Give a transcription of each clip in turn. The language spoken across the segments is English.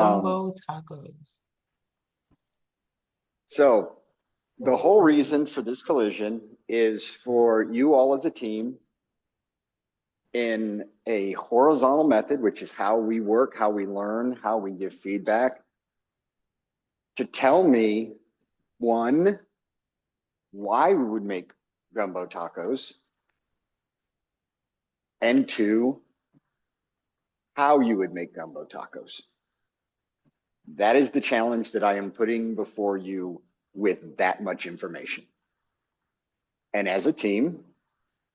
Gumbo tacos. So the whole reason for this collision is for you all as a team in a horizontal method, which is how we work, how we learn, how we give feedback, to tell me, one, why we would make gumbo tacos, and two, how you would make gumbo tacos. That is the challenge that I am putting before you with that much information. And as a team,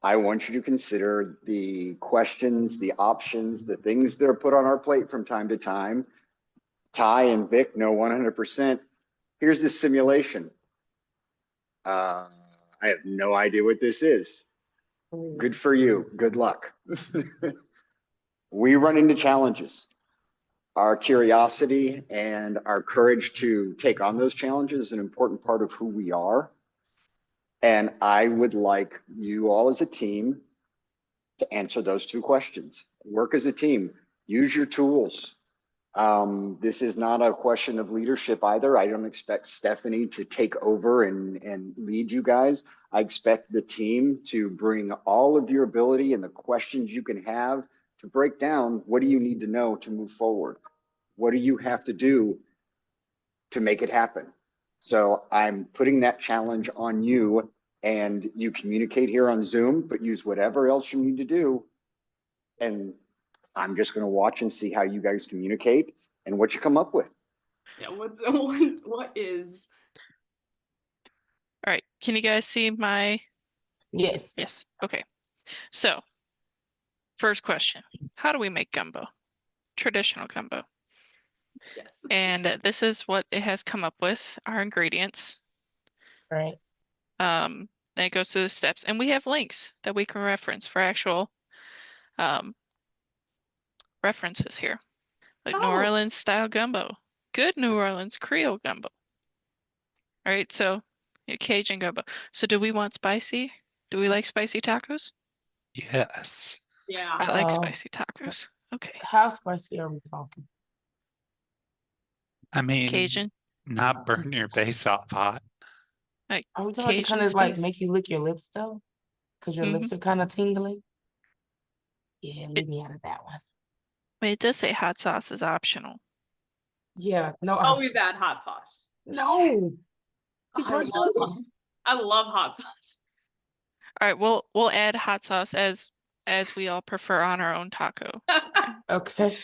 I want you to consider the questions, the options, the things that are put on our plate from time to time. Ty and Vic know 100%. Here's the simulation. I have no idea what this is. Good for you. Good luck. We run into challenges. Our curiosity and our courage to take on those challenges is an important part of who we are. And I would like you all as a team to answer those two questions. Work as a team. Use your tools. This is not a question of leadership either. I don't expect Stephanie to take over and lead you guys. I expect the team to bring all of your ability and the questions you can have to break down what do you need to know to move forward? What do you have to do to make it happen? So I'm putting that challenge on you, and you communicate here on Zoom, but use whatever else you need to do. And I'm just going to watch and see how you guys communicate and what you come up with. Yeah, what is? All right, can you guys see my? Yes. Yes, okay. So, first question, how do we make gumbo? Traditional gumbo. Yes. And this is what it has come up with, our ingredients. Right. Then it goes through the steps, and we have links that we can reference for actual references here. Like New Orleans style gumbo, good New Orleans Creole gumbo. All right, so Cajun gumbo. So do we want spicy? Do we like spicy tacos? Yes. Yeah. I like spicy tacos. Okay. How spicy are we talking? I mean, Cajun. not burn your face off hot. Like Are we talking about to Cajun kind of like spice? make you lick your lips though? Because your lips are kind of tingling? Yeah, leave me out of that one. Wait, it does say hot sauce is optional. Yeah, no. Always add hot sauce. No. I love hot sauce. All right, we'll add hot sauce as we all prefer on our own taco. Okay.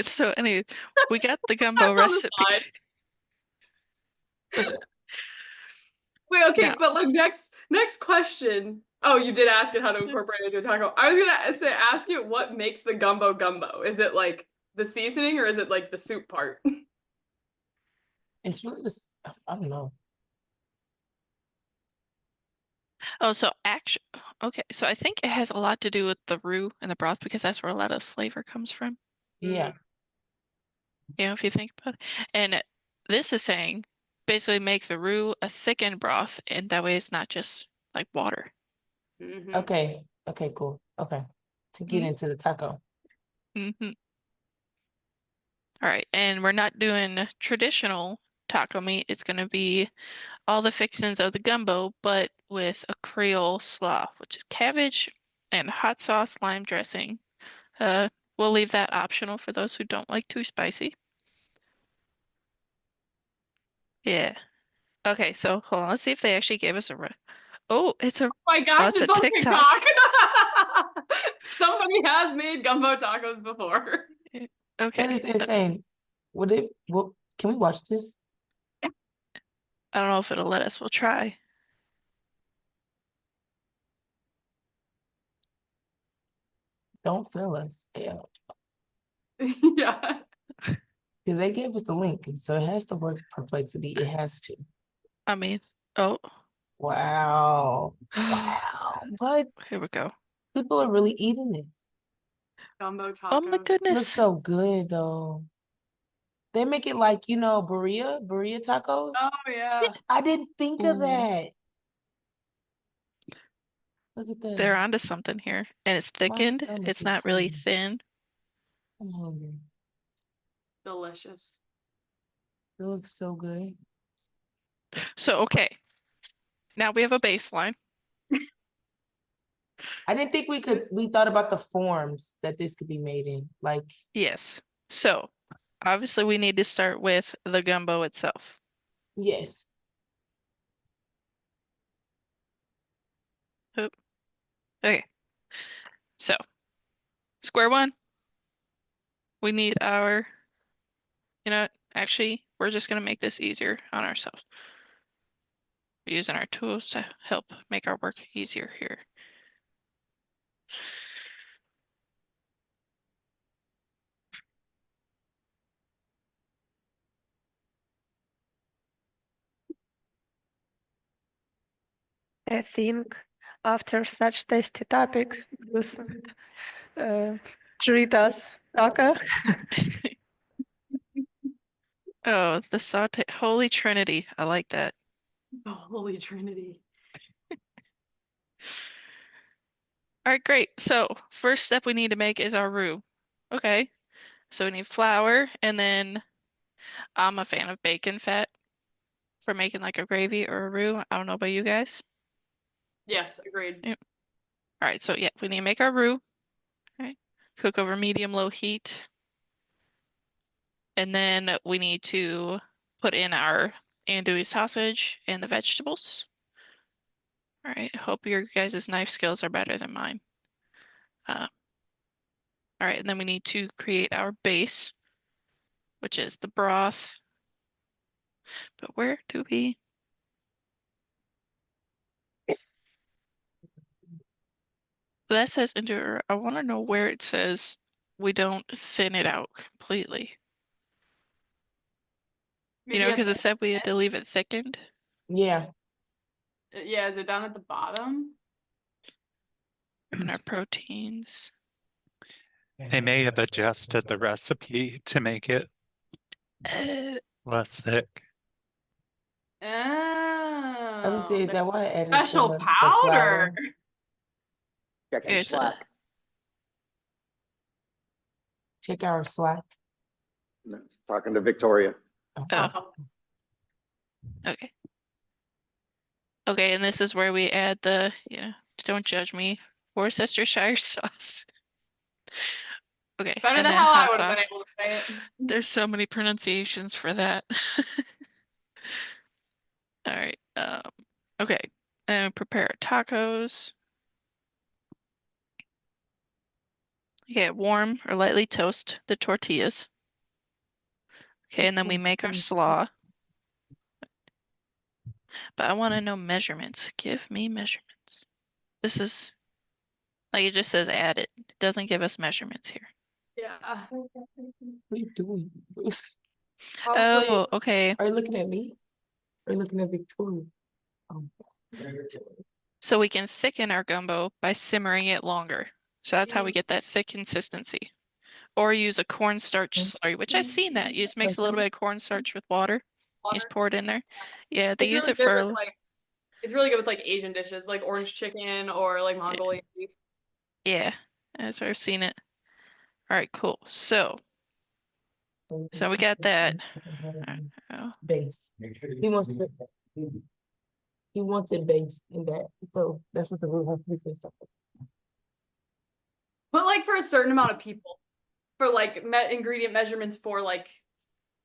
So anyway, we got the gumbo recipe. Wait, okay, Now, but like next question. Oh, you did ask it how to incorporate it into a taco. I was gonna ask it what makes the gumbo gumbo. Is it like the seasoning or is it like the soup part? It's really just, I don't know. Oh, so actually, okay, so I think it has a lot to do with the roux and the broth because that's where a lot of the flavor comes from. Yeah. You know, if you think about it. And this is saying basically make the roux a thickened broth, and that way it's not just like water. Okay. Okay, cool. Okay. To get into the taco. All right, and we're not doing traditional taco meat. It's going to be all the fixings of the gumbo, but with a Creole slaw, which is cabbage and hot sauce, lime dressing. We'll leave that optional for those who don't like too spicy. Yeah. Okay, so hold on. Let's see if they actually gave us a. Oh, it's a. Oh my gosh, it's it's a on TikTok. Somebody has made gumbo tacos before. Okay. That is insane. Can we watch this? I don't know if it'll let us. We'll try. Don't fail us. Yeah. Because they gave us the link, so it has to work perplexity. It has to. I mean, oh. Wow. Wow. What? Here we go. People are really eating this. Gumbo tacos. Oh my goodness. Looks so good though. They make it like, burrito tacos. Oh yeah. I didn't think of that. Look at that. They're onto something here. And it's thickened. It's not really thin. I'm hungry. Delicious. It looks so good. So, okay. Now we have a baseline. I didn't think we thought about the forms that this could be made in. Like, Yes. So, obviously we need to start with the gumbo itself. yes. Oop. Okay. So, square one. We need our, you know, actually, we're just going to make this easier on ourselves. We're using our tools to help make our work easier here. I think after such tasty topic, you should treat us, Taka. Oh, the saute, Holy Trinity. I like that. The Holy Trinity. All right, great. So, first step we need to make is our roux. Okay. So we need flour, and then I'm a fan of bacon fat for making like a gravy or a roux. I don't know about you guys. Yes, agreed. Yep. All right, so yeah, we need to make our roux. All right. Cook over medium-low heat. And then we need to put in our andouille sausage and the vegetables. All right, hope your guys' knife skills are better than mine. All right, and then we need to create our base, which is the broth. But where do we? That says endure. I want to know where it says we don't thin it out completely. You know, Maybe at because it the said we had to leave it thickened. Yeah. yeah, is it down at the bottom? And our proteins. They may have adjusted the recipe to make it less thick. Oh, I would say, is the that why I added some special of the powder. flour? Check your Here's a- Slack. Check our Slack. Talking to Victoria. Oh, Oh, okay. Okay, and this is where we add the, don't judge me, Worcestershire sauce. Okay, better and than then how I hot would have been sauce. able to say it. There's so many pronunciations for that. All right. Okay. And prepare tacos. Okay, warm or lightly toast the tortillas. Okay, and then we make our slaw. But I want to know measurements. Give me measurements. This is like it just says add it. It doesn't give us measurements here. Yeah. What are you doing, Bruce? Probably. Oh, okay. Are you looking at me? Are you looking at Victoria? Oh. So we can thicken our gumbo by simmering it longer. So that's how we get that thick consistency. Or use a cornstarch slurry, which I've seen that. You just mix a little bit of cornstarch with water. You just pour it in there. Yeah, they It's use really it good for with, like, it's really good with like Asian dishes, like orange chicken or like Mongolian beef. yeah, that's where I've seen it. All right, cool. So we got that. Oh, Base. He wants it based in that. So that's what the rule has to be based off of. But like for a certain amount of people, for like ingredient measurements for like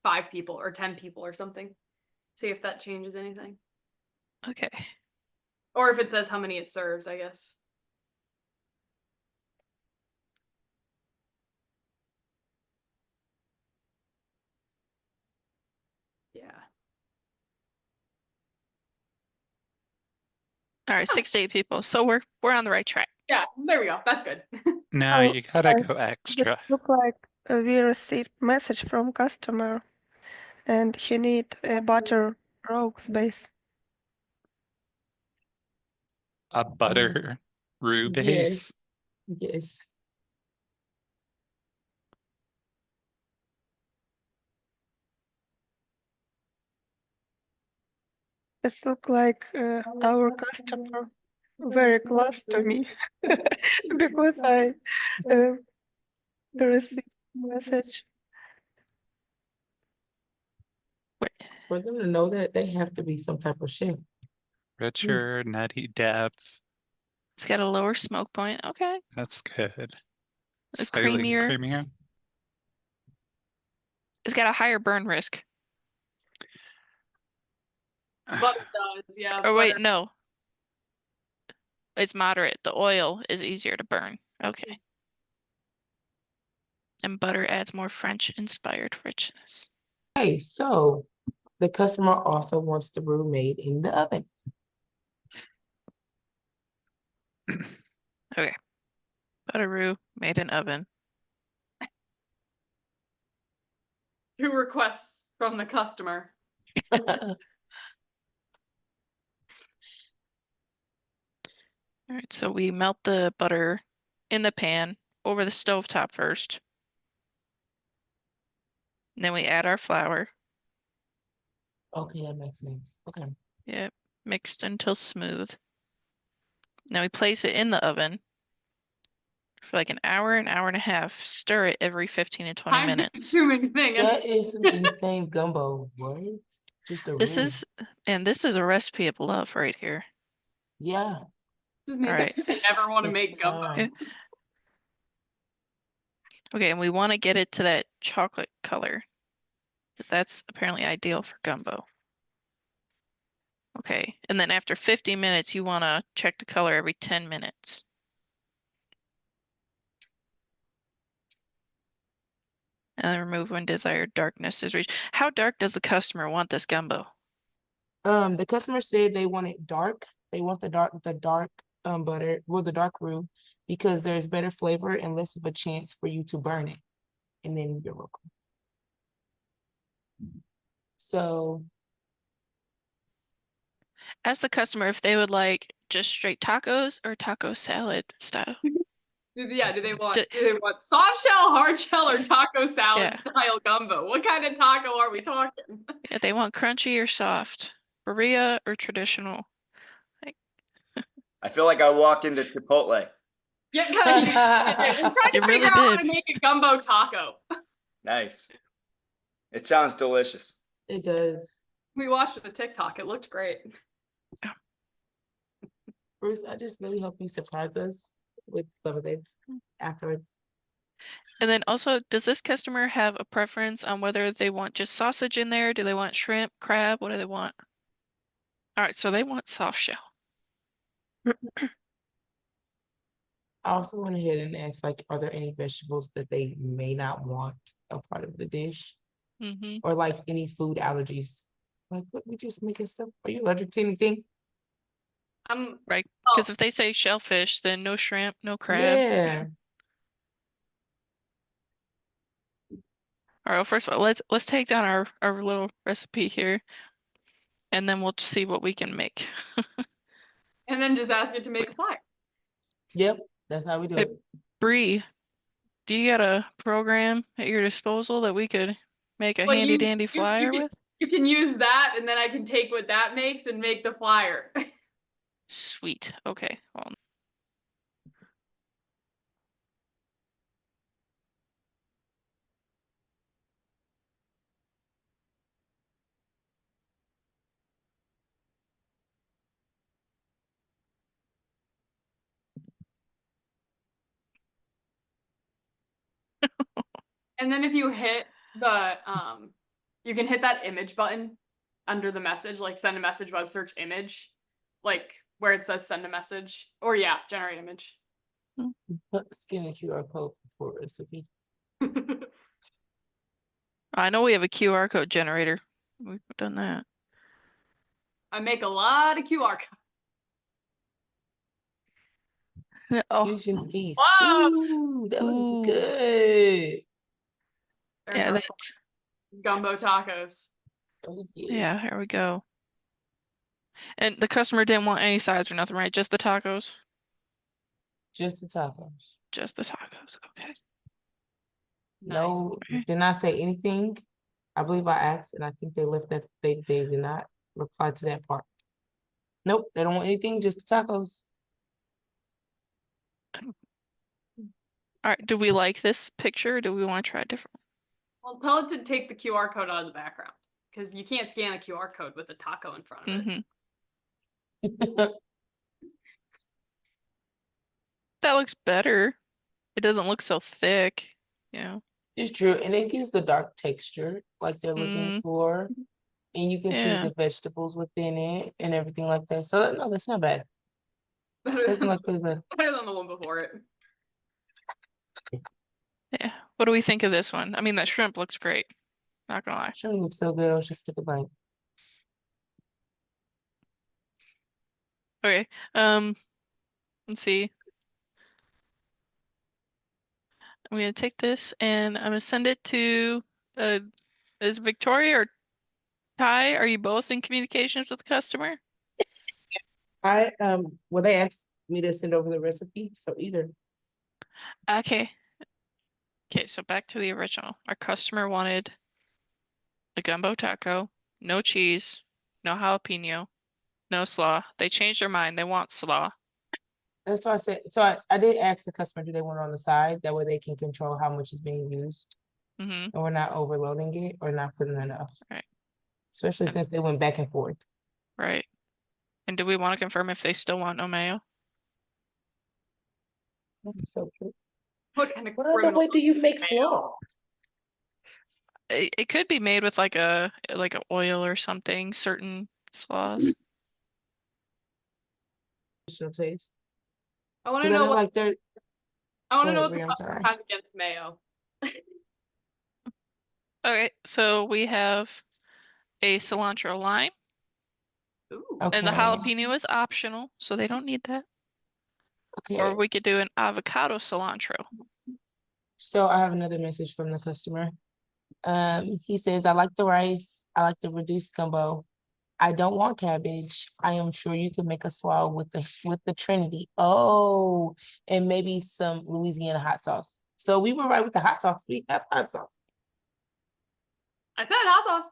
5 people or 10 people or something. See if that changes anything. okay. Or if it says how many it serves, I guess. Yeah. All right, 6 to 8 people. So we're on the right track. Yeah, there we go. That's good. No, Oh, you gotta uh, go extra. It look like we received message from customer, and he need a butter rose base. A butter roux base. Yes. It look like our customer very close to me because I received message. For them to know that, they have to be some type of chef. Richer, nutty depth. It's got a lower smoke point. Okay. That's good. A Slightly creamier. creamier. It's got a higher burn risk. Butter does, yeah. Or wait, butter- no. It's moderate. The oil is easier to burn. Okay. And butter adds more French-inspired richness. Okay, so the customer also wants the brew made in the oven. Okay. Butteroo made in oven. 2 requests from the customer. All right, so we melt the butter in the pan over the stovetop first. And then we add our flour. Okay, that makes sense. Okay. Yep, mixed until smooth. Now we place it in the oven for like an hour and a half. Stir it every 15 to 20 minutes. Time-consuming thing. That is some insane gumbo. What? Just a This roux. this is a recipe of love right here. Yeah. Just makes Alright. me never want to Takes make gumbo. time. Okay, and we want to get it to that chocolate color because that's apparently ideal for gumbo. Okay, and then after 50 minutes, you want to check the color every 10 minutes. And then remove when desired darkness is reached. How dark does the customer want this gumbo? The customer said they want it dark. They want the dark butter, well, the dark roux, because there's better flavor and less of a chance for you to burn it. And then you're welcome. So Ask the customer if they would like just straight tacos or taco salad style. Yeah, do they want Ju- soft shell, hard shell, or taco salad Yeah. style gumbo? What kind of taco are we talking? Yeah, they want crunchy or soft, birria or traditional. I feel like I walked into Chipotle. Yeah, kind of. We're trying You to really figure out how did. to make a gumbo taco. Nice. It sounds delicious. it does. We watched the TikTok. It looked great. Bruce, I just really hope you surprise us with some of it afterwards. And then also, does this customer have a preference on whether they want just sausage in there? Do they want shrimp, crab? What do they want? All right, so they want soft shell. I also went ahead and asked, like, are there any vegetables that they may not want a part of the dish? Mm-hmm. Or like any food allergies? Like, what we just making stuff? Are you allergic to anything? Right, Oh. because if they say shellfish, then no shrimp, no crab. Yeah. All right, well, first of all, let's take down our little recipe here, and then we'll see what we can make. And then just ask it to make a flyer. Yep. That's how we do Hey, it. Bree, do you got a program at your disposal that we could make a Well, handy you- dandy you flyer can- with? You can use that, and then I can take what that makes and make the flyer. Sweet. Okay. Well, And then if you hit the you can hit that image button under the message, like send a message, web search image, like where it says send a message, or yeah, generate image. Scan a QR code for recipe. I know we have a QR code generator. We've done that. I make a lot of QR codes. Oh, Fusion feast. Whoa! Ooh, that Ooh. looks good. There's yeah, our that's gumbo tacos. Oh, yes. yeah. Here we go. And the customer didn't want any sides or nothing, right? Just the tacos. Just the tacos. Just the tacos. Okay. No, Okay. did not say anything. I believe I asked, and I think they left that they did not reply to that part. Nope, they don't want anything, just the tacos. All right. Do we like this picture? Or do we want to try a different? Well, tell it to take the QR code out of the background, because you can't scan a QR code with a taco in front of it. Mm-hmm. That looks better. It doesn't look so thick, you know. It's true, and it gives the dark texture like they're looking Mm, for, and you can see yeah. the vegetables within it and everything like that. So no, that's not bad. Better Doesn't than, look really bad. better than the one before it. Yeah. What do we think of this one? I mean, that shrimp looks great. Not gonna lie. Sure looks so good. I should take a bite. Okay. Let's see. I'm gonna take this and I'm gonna send it to is Victoria or Ty? Are you both in communications with the customer? Well, they asked me to send over the recipe, so either. Okay. Okay, so back to the original. Our customer wanted a gumbo taco, no cheese, no jalapeno, no slaw. They changed their mind. They want slaw. That's why I said, so I did ask the customer, do they want it on the side? That way they can control how much is being used. Mm-hmm. And we're not overloading it or not putting enough. Right. Especially That's- since they went back and forth. Right. And do we want to confirm if they still want no mayo? So true. What kind of What other criminal way do you make mayo? slaw? It could be made with like a oil or something, certain slaws. Additional taste. I want to Because I know know what like they're, I want go to know ahead, what the Brie, I'm customer sorry. has against mayo. Okay, so we have a cilantro lime, Ooh. Okay. and the jalapeno is optional, so they don't need that. Okay. Or we could do an avocado cilantro. So I have another message from the customer. He says, I like the rice. I like the reduced gumbo. I don't want cabbage. I am sure you can make a slaw with the Trinity. Oh, and maybe some Louisiana hot sauce. So we were right with the hot sauce. We have hot sauce. I said hot sauce.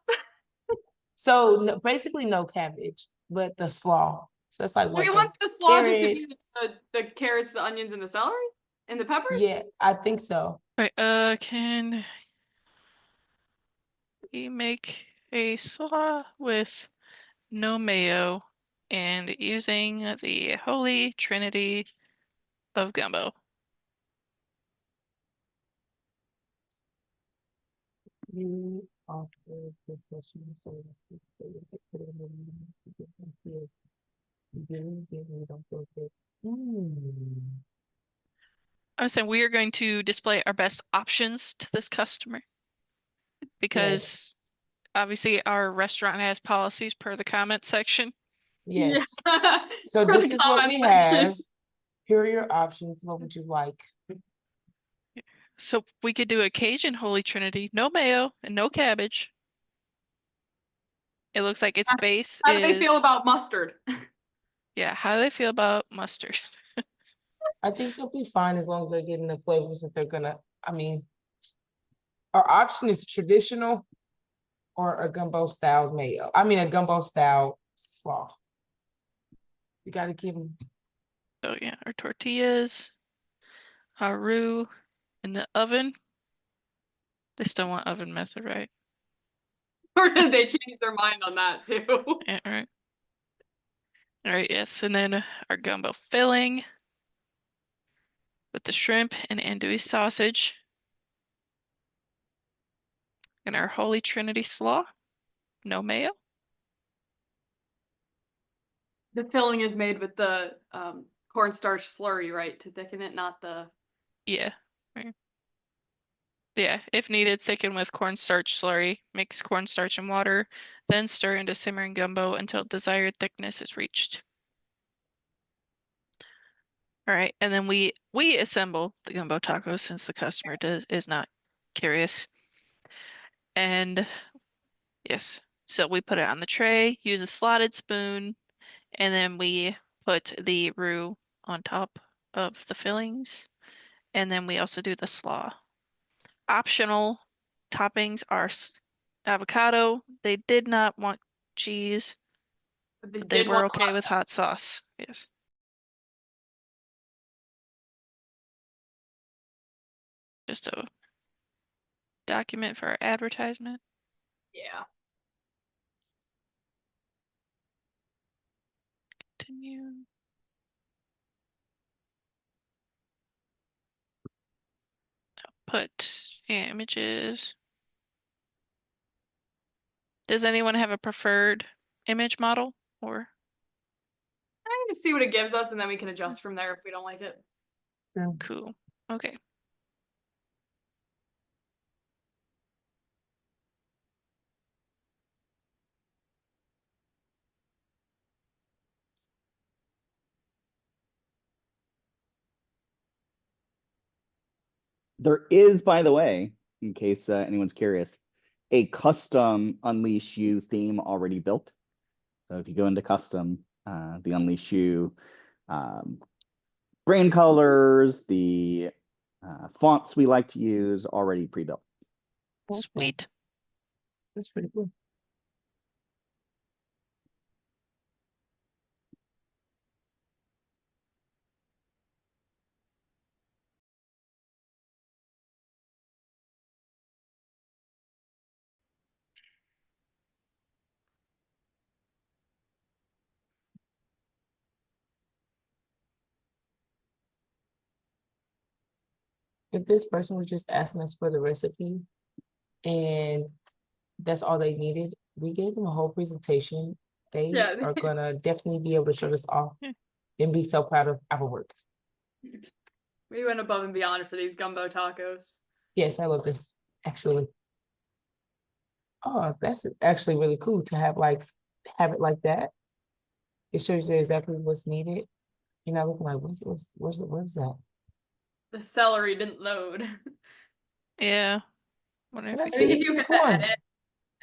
So no, basically no cabbage, but the slaw. So it's like what Wait, the what's the slaw just to be carrots. the carrots, the onions, and the celery? And the peppers? Yeah, I think so. Right, can we make a slaw with no mayo and using the Holy Trinity of gumbo? You offer professional services. So you can put it in the meeting to get them here. You didn't get me, don't feel good. I'm saying we are going to display our best options to this customer because obviously our restaurant has policies per the comment section. Yes. Yeah. So For this the is what comment we section. have. Here are your options. What would you like? So we could do a Cajun Holy Trinity, no mayo and no cabbage. It looks like its base How do they feel is, about mustard? yeah, how do they feel about mustard? I think they'll be fine as long as they're getting the flavors that they're gonna, I mean, our option is traditional or a gumbo style mayo. I mean, a gumbo style slaw. You gotta give them. So yeah, our tortillas, our roux in the oven. They still want oven method, right? Or did they change their mind on that too? Yeah, right. All right, yes, and then our gumbo filling with the shrimp and andouille sausage. And our Holy Trinity slaw, no mayo. The filling is made with the cornstarch slurry, right? To thicken it, not the. Yeah. Right. Yeah, if needed, thicken with cornstarch slurry. Mix cornstarch and water, then stir into simmering gumbo until desired thickness is reached. All right, and then we assemble the gumbo tacos since the customer is not curious. And yes, so we put it on the tray, use a slotted spoon, and then we put the roux on top of the fillings. And then we also do the slaw. Optional toppings are avocado. They did not want cheese, But but they did were want the okay hot with hot sauce. Yes. Just a document for our advertisement. Yeah. Continue. Put images. Does anyone have a preferred image model or? I can just see what it gives us, and then we can adjust from there if we don't like it. Cool. Okay. There is, by the way, in case anyone's curious, a custom UnleashU theme already built. So if you go into custom, the UnleashU brand colors, the fonts we like to use already pre-built. Okay. Sweet. That's pretty cool. If this person was just asking us for the recipe and that's all they needed, we gave them a whole presentation. They Yeah. are gonna definitely be able to show us off Yeah. and be so proud of our work. We went above and beyond for these gumbo tacos. Yes, I love this, actually. Oh, that's actually really cool to have it like that. It shows you exactly what's needed. You're not looking like, what's that? The celery didn't load. Yeah. Wonder if That's we I think the if you hit easiest the one. edit,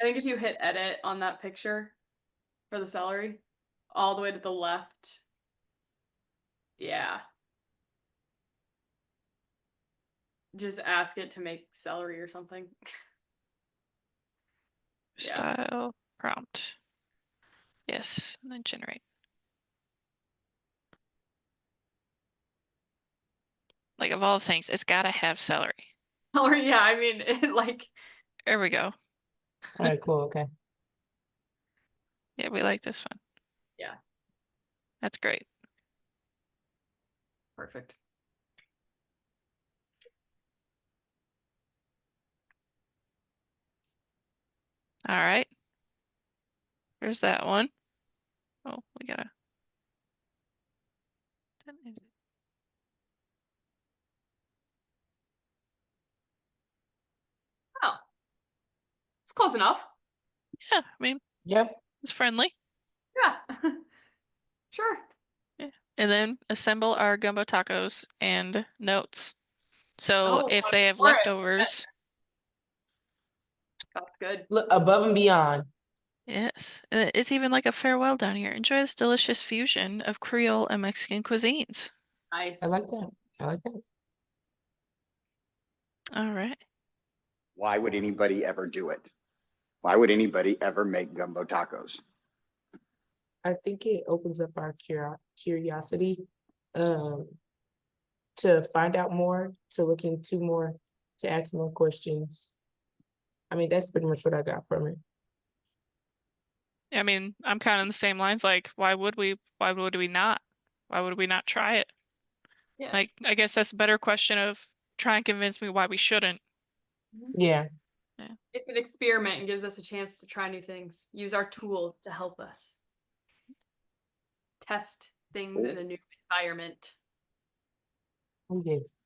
I think if you hit edit on that picture for the celery, all the way to the left. Yeah. Just ask it to make celery or something. Yeah. Style prompt. Yes, and then generate. Like of all things, it's gotta have celery. Or yeah, I mean, it like There we go. All right, cool, okay. Yeah, we like this one. Yeah. That's great. perfect. All right. There's that one. Oh, we gotta. Oh, it's close enough. Yeah, I mean, Yep. it's friendly. Yeah. Sure. And then assemble our gumbo tacos and notes. So Oh, if they have for it. leftovers, That's good. Look above and beyond. yes, it's even like a farewell down here. Enjoy this delicious fusion of Creole and Mexican cuisines. Nice. I like that. I like that. All right. Why would anybody ever do it? Why would anybody ever make gumbo tacos? I think it opens up our curiosity to find out more, to look into more, to ask more questions. I mean, that's pretty much what I got from it. I mean, I'm kind of on the same lines. Like, why would we not? Why would we not try it? Yeah. Like, I guess that's a better question of try and convince me why we shouldn't. Yeah. It's an experiment and gives us a chance to try new things. Use our tools to help us test things in a new environment. Yes.